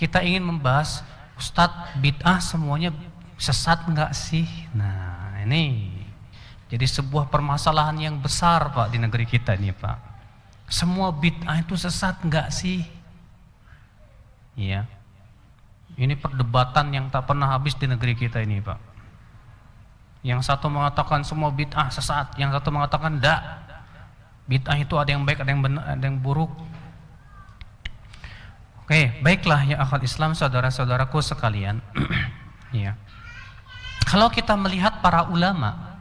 kita ingin membahas, Ustadz, bid'ah semuanya sesat enggak sih? Nah, ini jadi sebuah permasalahan yang besar, Pak, di negeri kita ini, Pak. Semua bid'ah itu sesat enggak sih? Iya. Ini perdebatan yang tak pernah habis di negeri kita ini, Pak. Yang satu mengatakan semua bid'ah sesat, yang satu mengatakan enggak. Bid'ah itu ada yang baik, ada yang benar, ada yang buruk. Oke, baiklah ya akhwat Islam, saudara-saudaraku sekalian. Ya. Kalau kita melihat para ulama,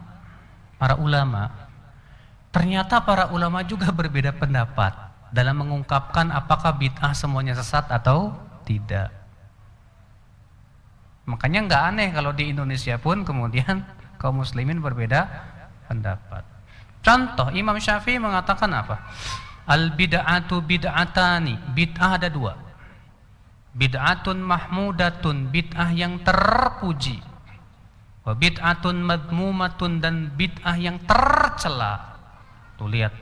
ternyata para ulama juga berbeda pendapat dalam mengungkapkan apakah bid'ah semuanya sesat atau tidak. Makanya nggak aneh kalau di Indonesia pun kemudian kaum muslimin berbeda pendapat. Contoh, Imam Syafi'i mengatakan apa? Al bid'atu bid'atani, bid'ah ada dua. Bid'atun mahmudatun, bid'ah yang terpuji. Wa bid'atun madmumatun, dan bid'ah yang tercela. Tuh lihat,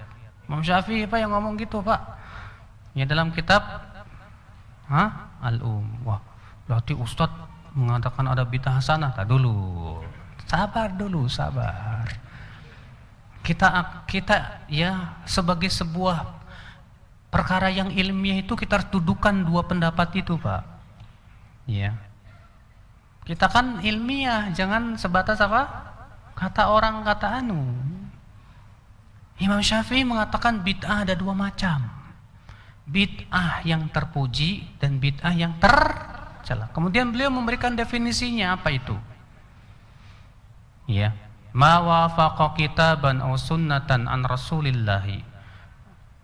Imam Syafi'i Pak yang ngomong gitu, Pak. Ya dalam kitab Al-Um. Wah, berarti Ustadz mengatakan ada bid'ah hasanah. Tak dulu. Sabar dulu, sabar. Kita ya sebagai sebuah perkara yang ilmiah itu kita harus dudukan dua pendapat itu, Pak. Ya. Kita kan ilmiah, jangan sebatas apa? Kata orang, kata anu. Imam Syafi'i mengatakan bid'ah ada dua macam. Bid'ah yang terpuji dan bid'ah yang tercela. Kemudian beliau memberikan definisinya, apa itu? Ya. Ma wafaqa kitaban aw sunnatan an Rasulillahi.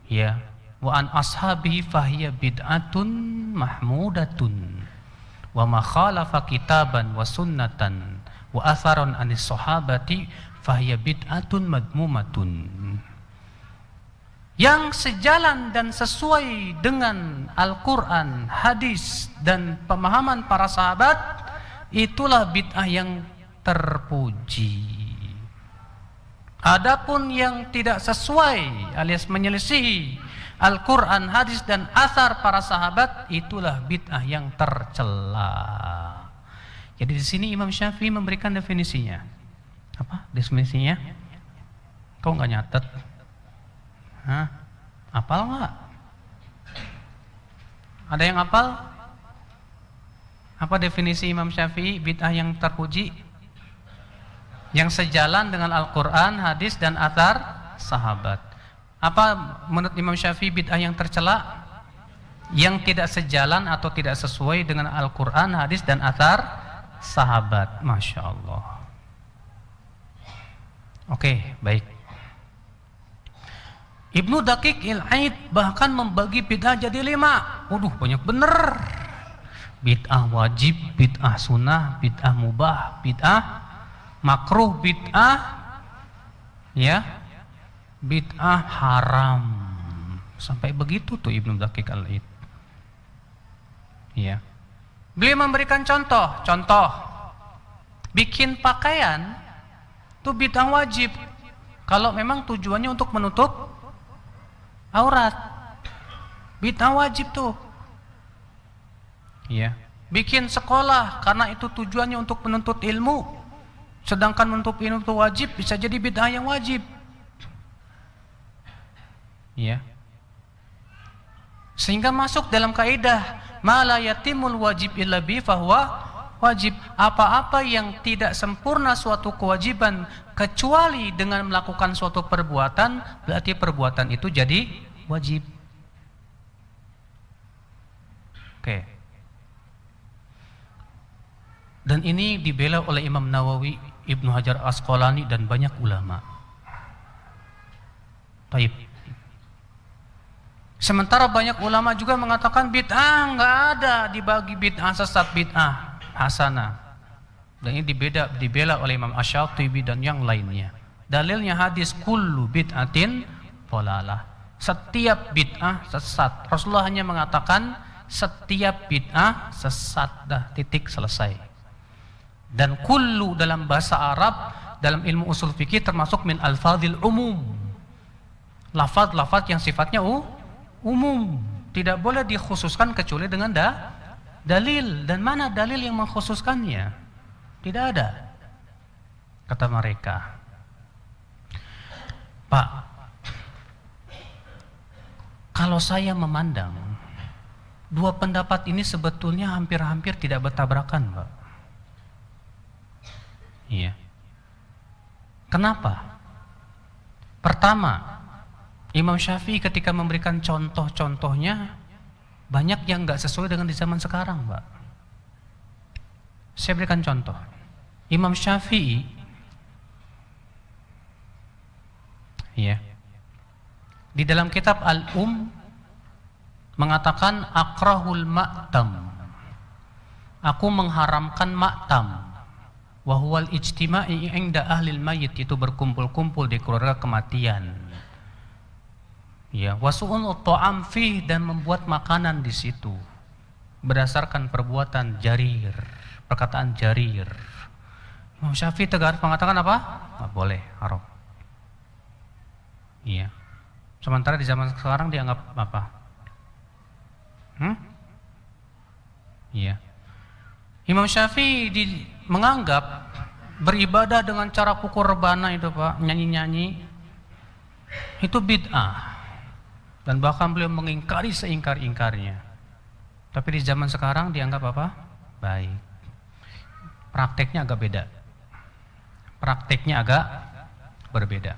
Ya. Wa an ashabihi fahiya bid'atun mahmudatun wa ma khalafa kitaban wa sunnatan wa atharon anis sahabati fahiya bid'atun madmumatun. Yang sejalan dan sesuai dengan Al-Quran, hadis dan pemahaman para sahabat, itulah bid'ah yang terpuji. Adapun yang tidak sesuai alias menyelisihi Al-Quran, hadis dan athar para sahabat, itulah bid'ah yang tercela. Jadi di sini Imam Syafi'i memberikan definisinya. Apa definisinya? Kau nggak nyatet? Hah? Apal nggak? Ada yang apal? Apa definisi Imam Syafi'i bid'ah yang terpuji? Yang sejalan dengan Al-Quran, hadis dan athar sahabat. Apa menurut Imam Syafi'i bid'ah yang tercela? Yang tidak sejalan atau tidak sesuai dengan Al-Quran, hadis dan athar sahabat. Masya Allah. Oke, baik. Ibnu Daqiq Al-Aid bahkan membagi bid'ah jadi 5. Waduh, banyak bener. Bid'ah wajib, bid'ah sunnah, bid'ah mubah, bid'ah makruh, bid'ah ya, bid'ah haram. Sampai begitu tuh Ibnu Daqiq Al-Aid. Ya. Beliau memberikan contoh bikin pakaian itu bid'ah wajib kalau memang tujuannya untuk menutup aurat. Bid'ah wajib tuh. Ya. Bikin sekolah karena itu tujuannya untuk menuntut ilmu. Sedangkan menuntut ilmu itu wajib, bisa jadi bid'ah yang wajib. Ya. Sehingga masuk dalam kaidah ma la yatimul wajib illa bi fahuwa wajib. Apa-apa yang tidak sempurna suatu kewajiban kecuali dengan melakukan suatu perbuatan, berarti perbuatan itu jadi wajib. Oke. Dan ini dibela oleh Imam Nawawi, Ibnu Hajar Asqalani dan banyak ulama. Baik. Sementara banyak ulama juga mengatakan bid'ah enggak ada dibagi bid'ah sesat, bid'ah hasanah. Dan ini dibela oleh Imam Asy-Syatibi dan yang lainnya. Dalilnya hadis kullu bid'atin dhalalah. Setiap bid'ah sesat. Rasulullah hanya mengatakan setiap bid'ah sesat, dah, titik, selesai. Dan kullu dalam bahasa Arab, dalam ilmu usul fikih termasuk min alfadhil umum. Lafaz-lafaz yang sifatnya umum, tidak boleh dikhususkan kecuali dengan dalil, dan mana dalil yang mengkhususkannya? Tidak ada. Kata mereka, Pak, kalau saya memandang dua pendapat ini sebetulnya hampir-hampir tidak bertabrakan, Pak. Iya. Kenapa? Pertama, Imam Syafi'i ketika memberikan contoh-contohnya banyak yang nggak sesuai dengan di zaman sekarang, Pak. Saya berikan contoh. Imam Syafi'i, ya, di dalam kitab mengatakan akrahul ma'tam. Aku mengharamkan ma'tam. Wa huwal ijtima'i 'inda ahlil mayyit, itu berkumpul-kumpul di keluarga kematian. Ya, wasu'un ta'am fih, dan membuat makanan di situ berdasarkan perbuatan Jarir, perkataan Jarir. Imam Syafi'i tegas mengatakan apa? Nggak boleh, haram. Iya. Sementara di zaman sekarang dianggap apa? Iya. Imam Syafi'i menganggap beribadah dengan cara pukul rebana itu, Pak, nyanyi-nyanyi, itu bid'ah. Dan bahkan beliau mengingkari seingkar-ingkarnya. Tapi di zaman sekarang dianggap apa? Baik. Prakteknya agak beda. Prakteknya agak berbeda.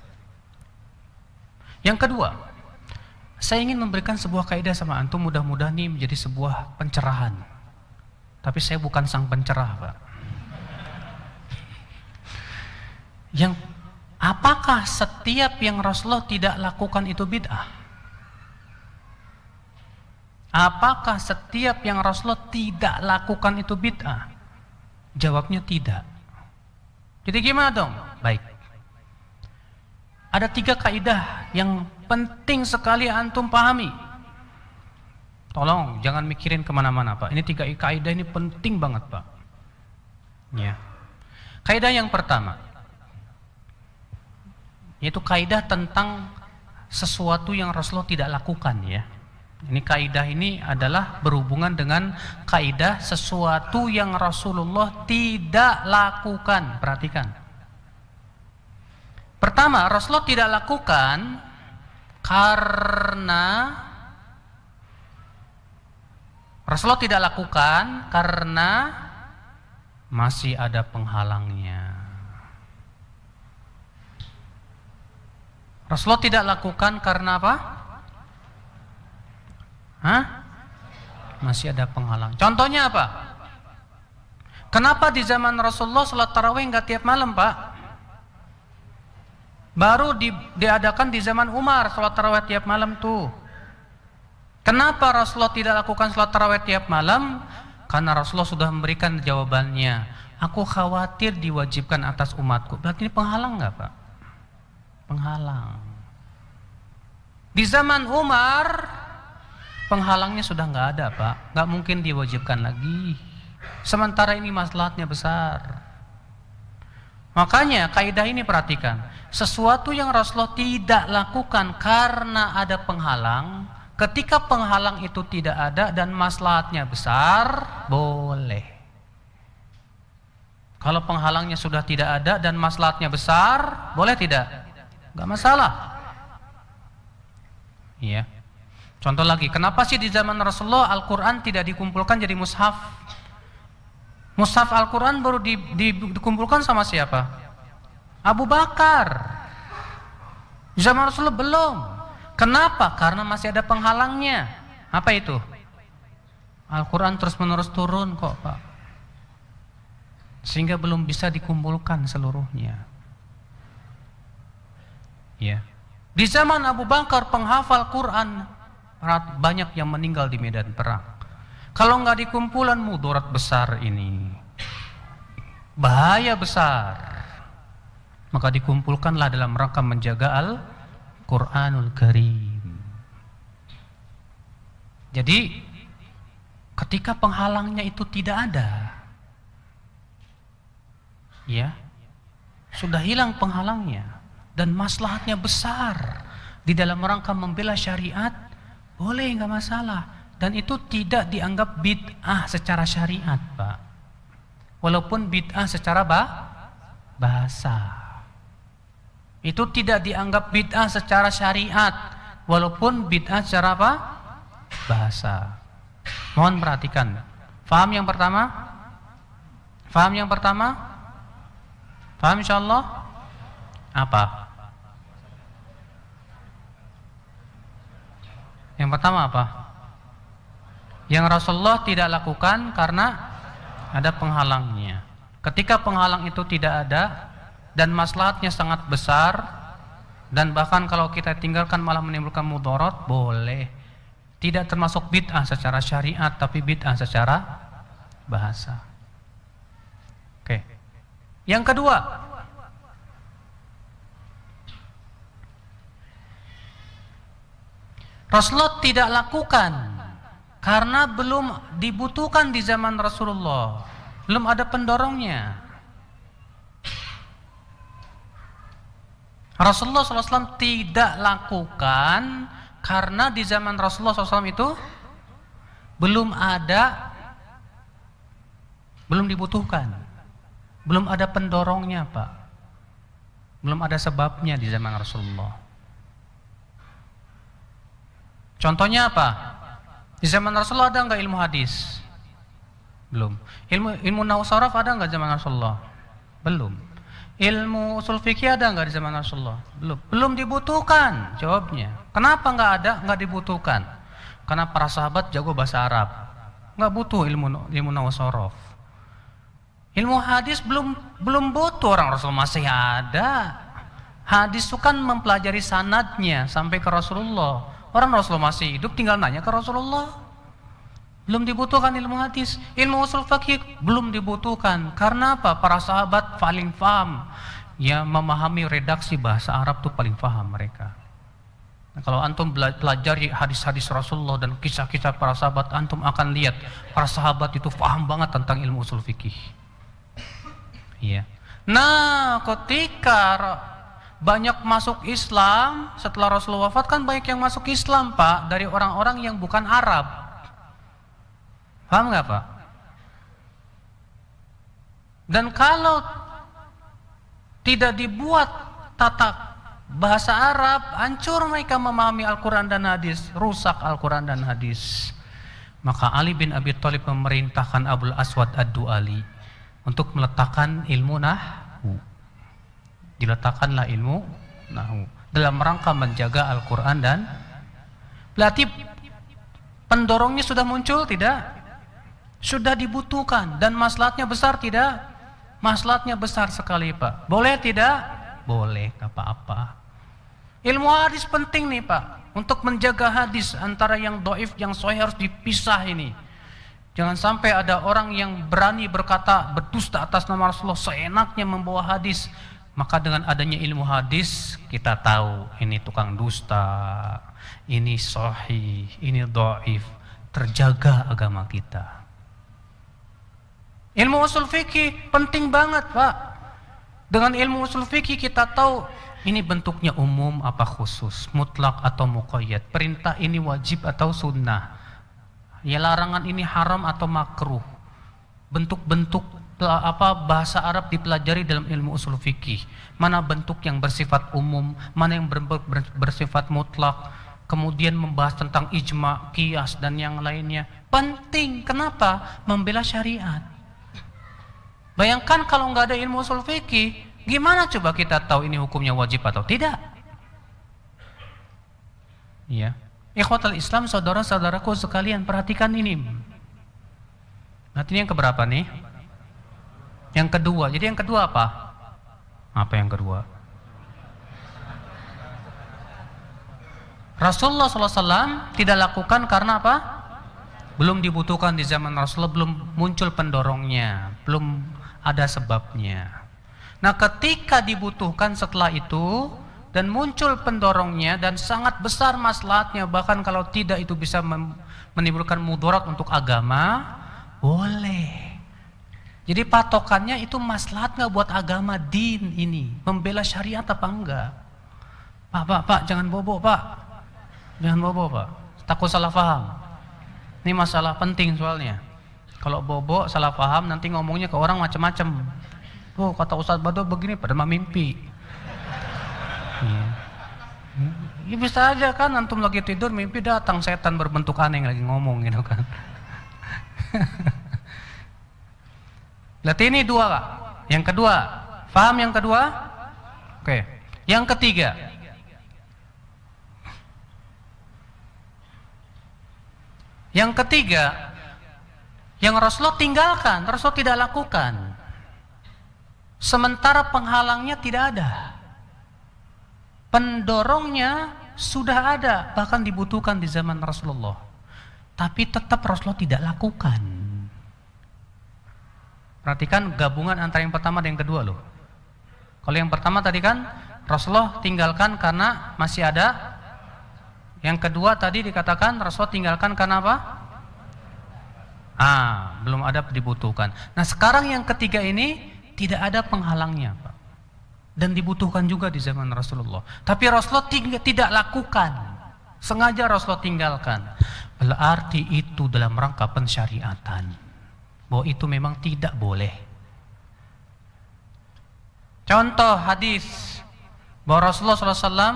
Yang kedua, saya ingin memberikan sebuah kaidah sama antum, mudah-mudahan ini menjadi sebuah pencerahan. Tapi saya bukan sang pencerah, Pak. Apakah setiap yang Rasulullah tidak lakukan itu bid'ah? Apakah setiap yang Rasulullah tidak lakukan itu bid'ah? Jawabnya tidak. Jadi gimana dong? Baik. Ada 3 kaidah yang penting sekali antum pahami. Tolong jangan mikirin kemana-mana, Pak. Ini 3 kaidah ini penting banget, Pak. Ya. Kaidah yang pertama, yaitu kaidah tentang sesuatu yang Rasulullah tidak lakukan, ya. Ini kaidah ini adalah berhubungan dengan kaidah sesuatu yang Rasulullah tidak lakukan. Perhatikan. Pertama, Rasulullah tidak lakukan karena masih ada penghalangnya. Rasulullah tidak lakukan karena apa? Masih ada penghalang. Contohnya apa? Kenapa di zaman Rasulullah salat tarawih nggak tiap malam, Pak? Baru diadakan di zaman Umar salat tarawih tiap malam tuh. Kenapa Rasulullah tidak lakukan salat tarawih tiap malam? Karena Rasulullah sudah memberikan jawabannya. Aku khawatir diwajibkan atas umatku. Berarti ini penghalang nggak, Pak? Penghalang. Di zaman Umar penghalangnya sudah nggak ada, Pak. Nggak mungkin diwajibkan lagi. Sementara ini maslahatnya besar. Makanya kaidah ini perhatikan. Sesuatu yang Rasulullah tidak lakukan karena ada penghalang, ketika penghalang itu tidak ada dan maslahatnya besar, boleh. Kalau penghalangnya sudah tidak ada dan maslahatnya besar, boleh tidak? Nggak masalah. Iya. Contoh lagi, kenapa sih di zaman Rasulullah Al-Quran tidak dikumpulkan jadi mushaf? Mushaf Al-Quran baru dikumpulkan sama siapa? Abu Bakar. Di zaman Rasulullah belum. Kenapa? Karena masih ada penghalangnya. Apa itu? Al-Quran terus menerus turun kok, Pak. Sehingga belum bisa dikumpulkan seluruhnya. Ya. Di zaman Abu Bakar penghafal Quran banyak yang meninggal di medan perang. Kalau nggak dikumpulan mudarat besar ini, bahaya besar. Maka dikumpulkanlah dalam rangka menjaga Al-Quranul Karim. Jadi ketika penghalangnya itu tidak ada, ya, sudah hilang penghalangnya dan maslahatnya besar di dalam rangka membela syariat, boleh, nggak masalah. dan itu tidak dianggap bid'ah secara syariat, Pak. Walaupun bid'ah secara bahasa. Itu tidak dianggap bid'ah secara syariat, walaupun bid'ah secara apa? Bahasa. Mohon perhatikan. Faham yang pertama? Faham yang pertama? Faham insyaallah? Apa? Yang pertama apa? Yang Rasulullah tidak lakukan karena ada penghalangnya. Ketika penghalang itu tidak ada dan maslahatnya sangat besar, dan bahkan kalau kita tinggalkan malah menimbulkan mudarat, boleh. Tidak termasuk bid'ah secara syariat, tapi bid'ah secara bahasa. Oke. Yang kedua, Rasulullah tidak lakukan karena belum dibutuhkan di zaman Rasulullah, belum ada pendorongnya. Rasulullah SAW tidak lakukan karena di zaman Rasulullah SAW itu belum ada, belum dibutuhkan, belum ada pendorongnya, Pak, belum ada sebabnya di zaman Rasulullah. Contohnya apa? Di zaman Rasulullah ada nggak ilmu hadis? Belum. Ilmu nahwu sharaf ada nggak zaman Rasulullah? Belum. Ilmu usul fikih ada nggak di zaman Rasulullah? Belum. Belum dibutuhkan. Jawabnya. Kenapa nggak ada? Nggak dibutuhkan. Karena para sahabat jago bahasa Arab. Nggak butuh ilmu nahwu sharaf. Ilmu hadis belum butuh, orang Rasul masih ada. Hadis itu kan mempelajari sanadnya sampai ke Rasulullah. Orang Rasulullah masih hidup, tinggal nanya ke Rasulullah. Belum dibutuhkan ilmu hadis. Ilmu usul fikih belum dibutuhkan. Karena apa? Para sahabat paling paham. Ya, memahami redaksi bahasa Arab itu paling paham mereka. Nah, kalau antum pelajari hadis-hadis Rasulullah dan kisah-kisah para sahabat, antum akan lihat para sahabat itu paham banget tentang ilmu usul fikih. Iya. Nah, ketika banyak masuk Islam setelah Rasulullah wafat, kan banyak yang masuk Islam, Pak, dari orang-orang yang bukan Arab. Paham nggak, Pak? Dan kalau tidak dibuat tata bahasa Arab, hancur mereka memahami Al-Quran dan hadis, rusak Al-Quran dan hadis. Maka Ali bin Abi Thalib memerintahkan Abul Aswad Ad-Du'ali untuk meletakkan ilmu nahwu. Diletakkanlah ilmu nahwu dalam rangka menjaga Al-Quran, dan berarti pendorongnya sudah muncul tidak? Sudah dibutuhkan, dan maslahatnya besar tidak? Maslahatnya besar sekali, Pak. Boleh tidak? Boleh, gak apa-apa. Ilmu hadis penting nih, Pak, untuk menjaga hadis antara yang dhaif, yang sahih harus dipisah ini. Jangan sampai ada orang yang berani berkata berdusta atas nama Rasulullah, seenaknya membawa hadis. Maka dengan adanya ilmu hadis, kita tahu ini tukang dusta, ini sahih, ini dhaif. Terjaga agama kita. Ilmu usul fikih penting banget, Pak. Dengan ilmu usul fikih kita tahu ini bentuknya umum apa khusus, mutlak atau muqayyad, perintah ini wajib atau sunnah, ya larangan ini haram atau makruh. Bentuk-bentuk apa bahasa Arab dipelajari dalam ilmu usul fikih. Mana bentuk yang bersifat umum, mana yang bersifat mutlak. Kemudian membahas tentang ijma, qiyas dan yang lainnya. Penting. Kenapa? Membela syariat. Bayangkan kalau nggak ada ilmu usul fikih, gimana coba kita tahu ini hukumnya wajib atau tidak? Iya. Ikhwatul Islam, saudara-saudaraku sekalian, perhatikan ini. Nanti yang keberapa nih? Yang kedua. Jadi yang kedua apa? Apa yang kedua? Rasulullah SAW tidak lakukan karena apa? Belum dibutuhkan di zaman Rasulullah, belum muncul pendorongnya, belum ada sebabnya. Nah, ketika dibutuhkan setelah itu dan muncul pendorongnya dan sangat besar maslahatnya, bahkan kalau tidak itu bisa menimbulkan mudarat untuk agama, boleh. Jadi patokannya itu maslahat nggak buat agama, din ini, membela syariat apa enggak? Pak, jangan bobo, Pak. Jangan bobo, Pak. Takut salah paham. Ini masalah penting soalnya. Kalau bobo salah paham nanti ngomongnya ke orang macam-macam. Oh, kata Ustaz Bado begini pada mimpi. Ya bisa aja kan, antum lagi tidur mimpi datang setan berbentuk aneh lagi ngomong gitu kan. Berarti ini dua Kak. Yang kedua, paham yang kedua? Oke. Yang ketiga. Yang ketiga, yang Rasulullah tinggalkan, Rasulullah tidak lakukan. Sementara penghalangnya tidak ada. Pendorongnya sudah ada, bahkan dibutuhkan di zaman Rasulullah. Tapi tetap Rasulullah tidak lakukan. Perhatikan gabungan antara yang pertama dan yang kedua loh. Kalau yang pertama tadi kan Rasulullah tinggalkan karena masih ada. Yang kedua tadi dikatakan Rasulullah tinggalkan karena apa? Belum ada dibutuhkan. Nah sekarang yang ketiga ini tidak ada penghalangnya Pak. Dan dibutuhkan juga di zaman Rasulullah. Tapi Rasulullah tidak lakukan. Sengaja Rasulullah tinggalkan. Berarti itu dalam rangka pensyariatan. Bahwa itu memang tidak boleh. Contoh hadis bahwa Rasulullah SAW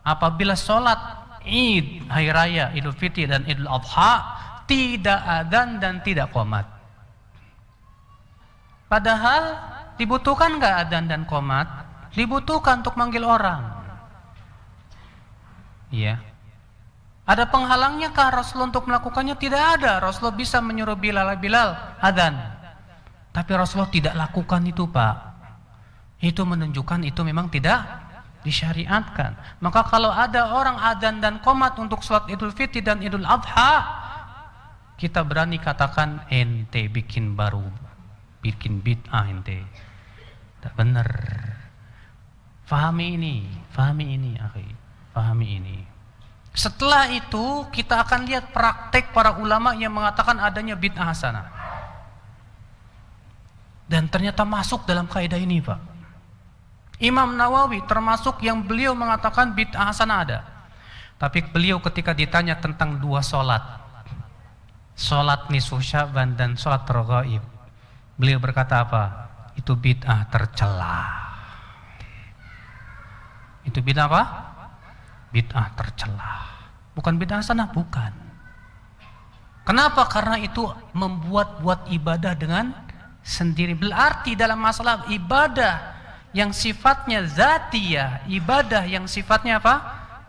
apabila sholat Id, Hari Raya, Idul Fitri dan Idul Adha tidak adzan dan tidak qomat. Padahal dibutuhkan nggak adzan dan qomat? Dibutuhkan untuk manggil orang. Iya. Ada penghalangnya kah Rasulullah untuk melakukannya? Tidak ada. Rasulullah bisa menyuruh Bilal adzan. Tapi Rasulullah tidak lakukan itu Pak. Itu menunjukkan itu memang tidak disyariatkan. Maka kalau ada orang adzan dan qomat untuk sholat Idul Fitri dan Idul Adha, kita berani katakan ente bikin baru, bikin bid'ah ente. Tidak benar. Fahami ini, akhi. Pahami ini. Setelah itu kita akan lihat praktek para ulama yang mengatakan adanya bid'ah hasanah. Dan ternyata masuk dalam kaidah ini Pak. Imam Nawawi termasuk yang beliau mengatakan bid'ah hasanah ada. Tapi beliau ketika ditanya tentang dua sholat, sholat nisfu Sya'ban dan sholat raghaib, beliau berkata apa? Itu bid'ah tercela. Itu bid'ah apa? Bid'ah tercela. Bukan bid'ah hasanah, bukan. Kenapa? Karena itu membuat ibadah dengan sendiri. Berarti dalam masalah ibadah yang sifatnya zatiyah, ibadah yang sifatnya apa?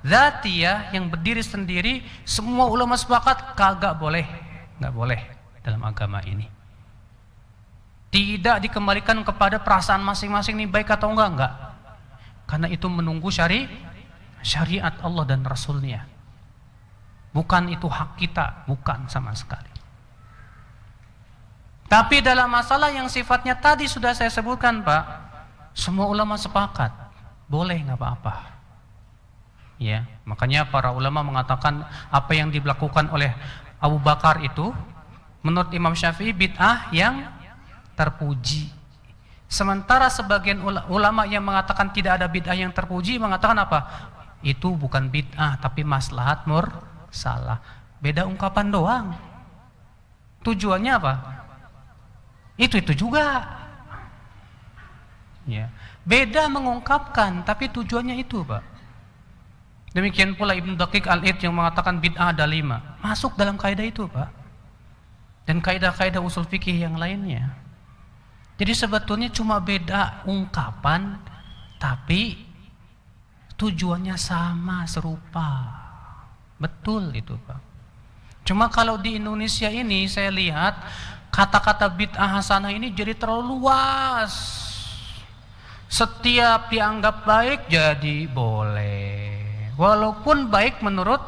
Zatiyah, yang berdiri sendiri, semua ulama sepakat kagak boleh, nggak boleh dalam agama ini. Tidak dikembalikan kepada perasaan masing-masing ini baik atau enggak. Karena itu menunggu syariat Allah dan Rasulnya. Bukan itu hak kita, bukan sama sekali. Tapi dalam masalah yang sifatnya tadi sudah saya sebutkan Pak, semua ulama sepakat, boleh nggak apa-apa. Ya, makanya para ulama mengatakan apa yang dilakukan oleh Abu Bakar itu menurut Imam Syafi'i bid'ah yang terpuji. Sementara sebagian ulama yang mengatakan tidak ada bid'ah yang terpuji mengatakan apa? Itu bukan bid'ah tapi maslahat mursalah. Beda ungkapan doang. Tujuannya apa? Itu juga. Ya. Beda mengungkapkan tapi tujuannya itu Pak. Demikian pula Ibnu Daqiq Al-Id yang mengatakan bid'ah ada 5. Masuk dalam kaidah itu Pak. Dan kaidah-kaidah usul fikih yang lainnya. Jadi sebetulnya cuma beda ungkapan tapi tujuannya sama, serupa. Betul itu Pak. Cuma kalau di Indonesia ini saya lihat kata-kata bid'ah hasanah ini jadi terlalu luas. Setiap dianggap baik jadi boleh. Walaupun baik menurut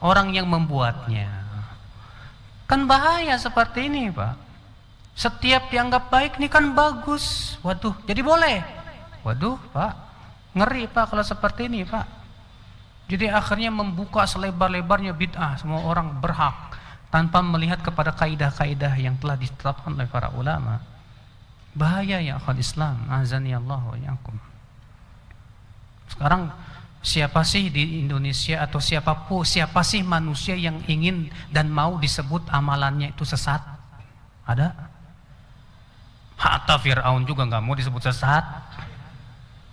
orang yang membuatnya. Kan bahaya seperti ini Pak. Setiap dianggap baik ini kan bagus. Waduh, jadi boleh. Waduh Pak, ngeri Pak kalau seperti ini Pak. Jadi akhirnya membuka selebar-lebarnya bid'ah. Semua orang berhak tanpa melihat kepada kaidah-kaidah yang telah ditetapkan oleh para ulama. Bahaya ya akhwat Islam. Azani Allah wa iyyakum. Sekarang Siapa sih di Indonesia atau siapa sih manusia yang ingin dan mau disebut amalannya itu sesat? Ada? Hatta Fir'aun juga nggak mau disebut sesat.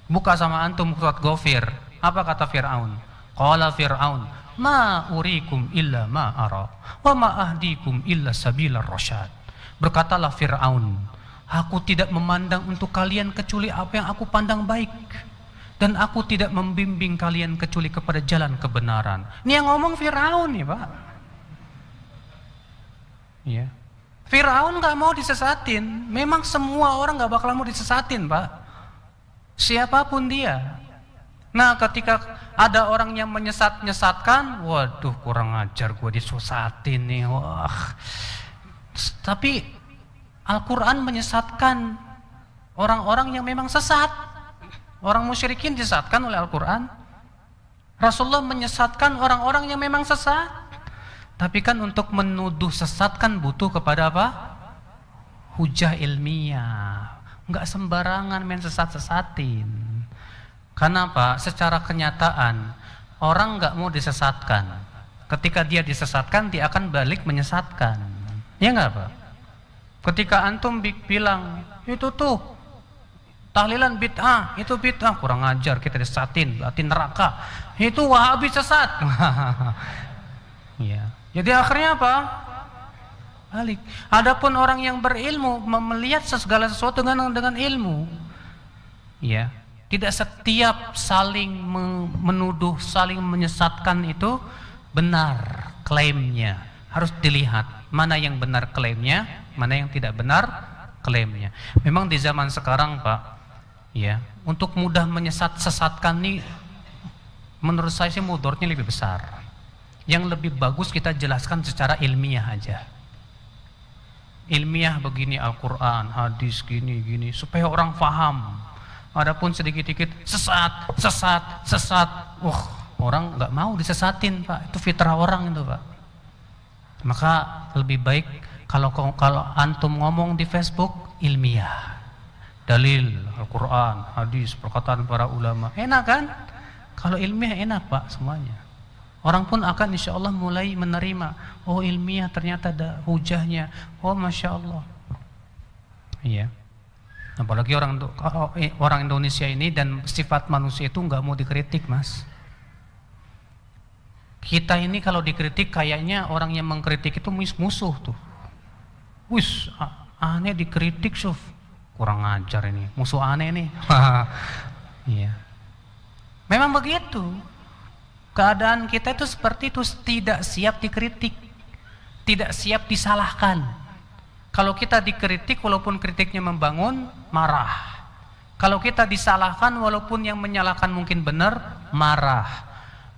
Buka sama antum surat Ghafir. Apa kata Fir'aun? Qala Fir'aun, ma urikum illa ma ara, wa ma ahdikum illa sabilar rasyad. Berkatalah Fir'aun, aku tidak memandang untuk kalian kecuali apa yang aku pandang baik, dan aku tidak membimbing kalian kecuali kepada jalan kebenaran. Ini yang ngomong Fir'aun nih Pak. Ya. Fir'aun gak mau disesatin. Memang semua orang gak bakal mau disesatin Pak, siapapun dia. Nah ketika ada orang yang menyesatkan, waduh kurang ajar gue disesatin nih. Wah. Tapi Al-Quran menyesatkan orang-orang yang memang sesat. Orang musyrikin disesatkan oleh Al-Quran. Rasulullah menyesatkan orang-orang yang memang sesat. Tapi kan untuk menuduh sesat kan butuh kepada apa? Hujah ilmiah. Enggak sembarangan main sesat-sesatin. Karena apa? Secara kenyataan orang enggak mau disesatkan. Ketika dia disesatkan, dia akan balik menyesatkan. Ya enggak Pak? Ketika antum bilang itu tuh tahlilan bid'ah, itu bid'ah, kurang ajar, kita disesatin, berarti neraka. Itu Wahabi sesat. Ya. Jadi akhirnya apa? Balik. Adapun orang yang berilmu melihat segala sesuatu dengan ilmu. Ya. Tidak setiap saling menuduh, saling menyesatkan itu benar klaimnya. Harus dilihat mana yang benar klaimnya, mana yang tidak benar klaimnya. Memang di zaman sekarang Pak, ya, untuk mudah sesatkan nih, menurut saya sih mudorotnya lebih besar. Yang lebih bagus kita jelaskan secara ilmiah aja. Ilmiah begini, Al-Quran, hadis gini, supaya orang paham. Adapun sedikit-sedikit sesat. Orang nggak mau disesatin Pak. Itu fitrah orang itu Pak. Maka lebih baik kalau antum ngomong di Facebook ilmiah. Dalil, Al-Quran, hadis, perkataan para ulama. Enak kan? Kalau ilmiah enak Pak semuanya. Orang pun akan insya Allah mulai menerima. Oh ilmiah ternyata ada hujahnya. Oh Masya Allah. Iya. Apalagi orang Indonesia ini dan sifat manusia itu nggak mau dikritik Mas. Kita ini kalau dikritik kayaknya orang yang mengkritik itu musuh tuh. Wis, aneh dikritik Suf. Kurang ajar ini, musuh aneh nih. Iya. Memang begitu. Keadaan kita itu seperti itu, tidak siap dikritik, tidak siap disalahkan. Kalau kita dikritik walaupun kritiknya membangun, marah. Kalau kita disalahkan walaupun yang menyalahkan mungkin benar, marah.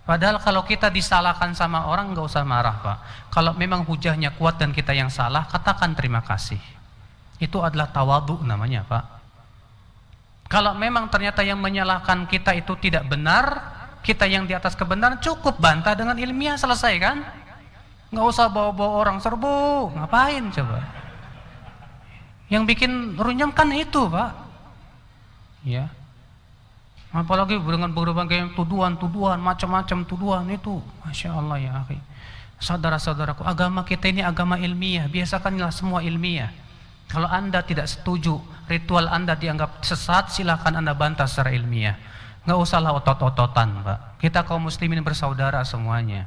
Padahal kalau kita disalahkan sama orang nggak usah marah Pak. Kalau memang hujahnya kuat dan kita yang salah, katakan terima kasih. Itu adalah tawadhu namanya Pak. Kalau memang ternyata yang menyalahkan kita itu tidak benar, kita yang di atas kebenaran, cukup bantah dengan ilmiah, selesai kan? Nggak usah bawa-bawa orang serbu, ngapain coba? Yang bikin runyam kan itu Pak. Ya. Apalagi dengan berbagai tuduhan, macam-macam tuduhan itu, Masya Allah ya akhi. Saudara-saudaraku, agama kita ini agama ilmiah, biasakanlah semua ilmiah. Kalau Anda tidak setuju, ritual Anda dianggap sesat, silahkan Anda bantah secara ilmiah. Nggak usahlah otot-ototan Pak. Kita kaum muslimin bersaudara semuanya.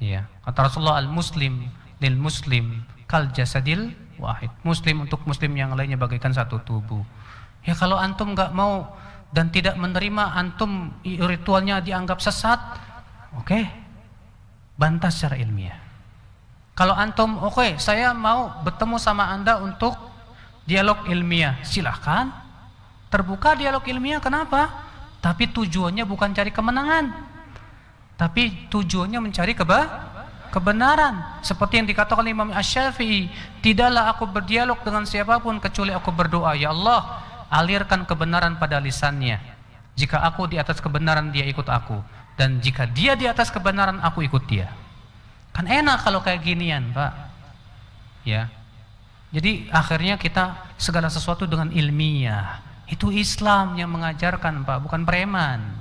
Ya. Kata Rasulullah, al-muslim lil muslim kal jasadil wahid. Muslim untuk muslim yang lainnya bagaikan satu tubuh. Ya kalau antum nggak mau dan tidak menerima, antum ritualnya dianggap sesat, oke, bantah secara ilmiah. Kalau antum, oke, saya mau bertemu sama Anda untuk dialog ilmiah, silahkan, terbuka dialog ilmiah, kenapa? Tapi tujuannya bukan cari kemenangan, tapi tujuannya mencari kebenaran. Seperti yang dikatakan oleh Imam Asy-Syafi'i, tidaklah aku berdialog dengan siapapun kecuali aku berdoa, ya Allah, alirkan kebenaran pada lisannya. Jika aku di atas kebenaran, dia ikut aku, dan jika dia di atas kebenaran, aku ikut dia. Kan enak kalau kayak ginian Pak. Ya. Jadi akhirnya kita segala sesuatu dengan ilmiah. Itu Islam yang mengajarkan Pak, bukan preman.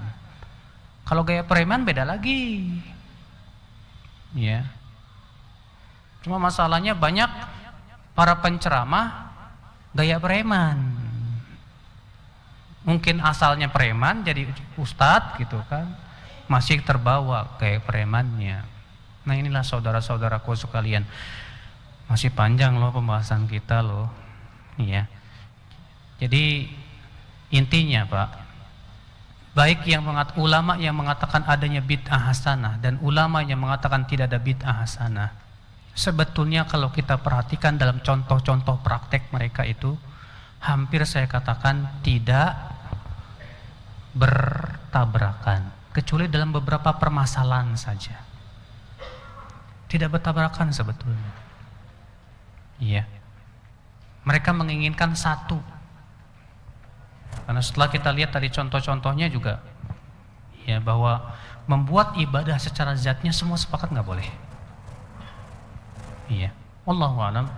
Kalau gaya preman beda lagi. Ya. Cuma masalahnya banyak para penceramah gaya preman. Mungkin asalnya preman jadi ustadz gitu kan, masih terbawa gaya premannya. Nah inilah saudara-saudaraku sekalian, masih panjang loh pembahasan kita loh. Iya. Jadi intinya Pak, baik ulama yang mengatakan adanya bid'ah hasanah dan ulama yang mengatakan tidak ada bid'ah hasanah, sebetulnya kalau kita perhatikan dalam contoh-contoh praktek mereka itu, hampir saya katakan tidak bertabrakan, kecuali dalam beberapa permasalahan saja. Tidak bertabrakan sebetulnya. Iya. Mereka menginginkan satu. Karena setelah kita lihat tadi contoh-contohnya juga, ya bahwa membuat ibadah secara zatnya semua sepakat nggak boleh. Iya. Wallahu a'lam.